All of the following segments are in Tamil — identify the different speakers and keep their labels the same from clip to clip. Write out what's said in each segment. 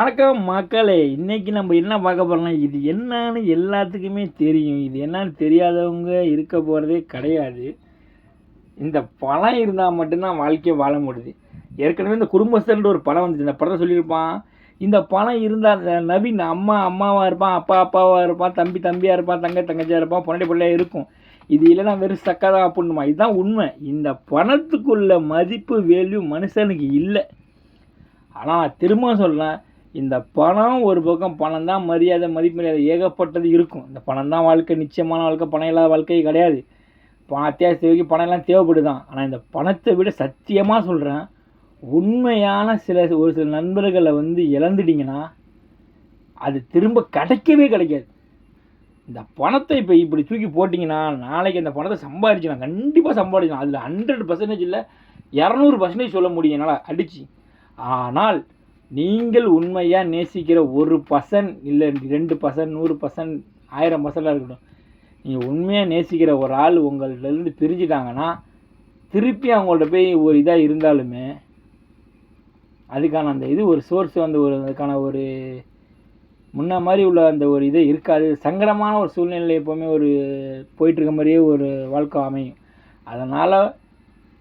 Speaker 1: வணக்கம் மக்களே, இன்னைக்கு நம்ம என்ன பார்க்க போறோம்னா, இது என்னன்னு எல்லாத்துக்குமே தெரியும். இது என்னன்னு தெரியாதவங்க இருக்க போகிறதே கிடையாது. இந்த பணம் இருந்தால் மட்டும்தான் வாழ்க்கையை வாழ முடியுது. ஏற்கனவே இந்த குடும்பஸ்தர்ன்ற ஒரு படம் வந்துச்சு. இந்த படத்தை சொல்லியிருப்பான், இந்த பணம் இருந்தால் நவீன் அம்மாவாக இருப்பான், அப்பாவாக இருப்பான், தம்பியாக இருப்பான், தங்கச்சியாக இருப்பான், பொண்டாட்டி பிள்ளையாக இருக்கும். இது இல்லைன்னா வெறும் சக்கை தான் அப்படின்னுமா. இதுதான் உண்மை. இந்த பணத்துக்குள்ள மதிப்பு வேல்யூ மனுஷனுக்கு இல்லை. ஆனால் நான் திரும்ப சொல்கிறேன், இந்த பணம் ஒரு பக்கம், பணம் தான் மரியாதை, மதிப்பு மரியாதை ஏகப்பட்டது இருக்கும். இந்த பணம் தான் வாழ்க்கை, நிச்சயமான வாழ்க்கை, பணம் இல்லாத வாழ்க்கை கிடையாது. அத்தியாவசிய பணம் எல்லாம் தேவைப்படுதான். ஆனால் இந்த பணத்தை விட சத்தியமாக சொல்கிறேன், உண்மையான ஒரு சில நண்பர்களை இழந்துட்டிங்கன்னா அது திரும்ப கிடைக்கவே கிடைக்காது. இந்த பணத்தை இப்போ இப்படி தூக்கி போட்டிங்கன்னா நாளைக்கு அந்த பணத்தை சம்பாதிக்கலாம், கண்டிப்பாக சம்பாதிக்கலாம். அதில் 100% இல்லை, 200% சொல்ல முடியும் என்னால் அடித்து. ஆனால் நீங்கள் உண்மையாக நேசிக்கிற 1% இல்லை 2%, 100%, 1000% இருக்கட்டும், நீங்கள் உண்மையாக நேசிக்கிற ஒரு ஆள் உங்கள்கிட்டருந்து பிரிஞ்சுட்டாங்கன்னா திருப்பி அவங்கள்ட்ட போய் ஒரு இதாக இருந்தாலுமே அதுக்கான அந்த இது ஒரு சோர்ஸ் அதுக்கான ஒரு முன்ன மாதிரி உள்ள அந்த ஒரு இதே இருக்காது. சங்கடமான ஒரு சூழ்நிலை எப்போவுமே ஒரு போயிட்டுருக்க மாதிரியே ஒரு வாழ்க்கை அமையும். அதனால்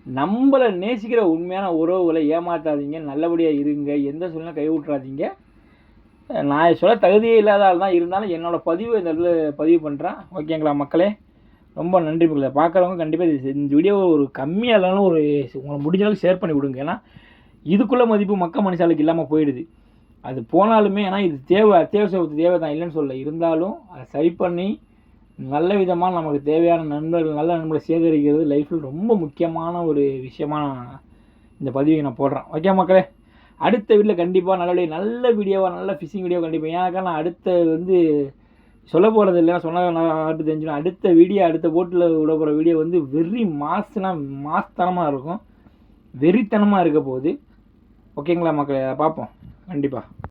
Speaker 1: நம்மளை நேசிக்கிற உண்மையான உறவுகளை ஏமாற்றாதீங்க, நல்லபடியாக இருங்க, எந்த சூழ்நிலை கை விட்றாதீங்க. நான் சொல்ல தகுதியே இல்லாத ஆள் தான், இருந்தாலும் என்னோடய பதிவு இந்த இடத்துல பதிவு பண்ணுறேன். ஓகேங்களா மக்களே, ரொம்ப நன்றி மக்களே. பார்க்குறவங்க கண்டிப்பாக இந்த வீடியோ ஒரு கம்மியாக இருந்தாலும் ஒரு உங்களை முடிஞ்ச அளவுக்கு ஷேர் பண்ணி விடுங்க. ஏன்னா இதுக்குள்ளே மதிப்பு மனுஷாளுக்கு இல்லாமல் போயிடுது. அது போனாலுமே ஏன்னா இது தேவை தான், இல்லைன்னு சொல்ல. இருந்தாலும் அதை சரி பண்ணி நல்ல விதமாக நமக்கு தேவையான நண்பர்கள், நல்ல நண்பர்களை சேகரிக்கிறது லைஃப்பில் ரொம்ப முக்கியமான ஒரு விஷயமாக இந்த பதிவை நான் போடுறேன். ஓகே மக்களே, அடுத்த வீட்டில் கண்டிப்பாக நல்ல வீடியோவாக, நல்ல ஃபிஷிங் வீடியோ கண்டிப்பாக. ஏன்னாக்கா நான் அடுத்த சொல்ல போகிறது இல்லை, சொன்னால் நான் அடுத்து தெரிஞ்சுன்னா அடுத்த போட்டில் விட போகிற வீடியோ வெறி மாஸ்தனமாக இருக்கும், வெறித்தனமாக இருக்க போகுது. ஓகேங்களா மக்களே, பார்ப்போம் கண்டிப்பாக.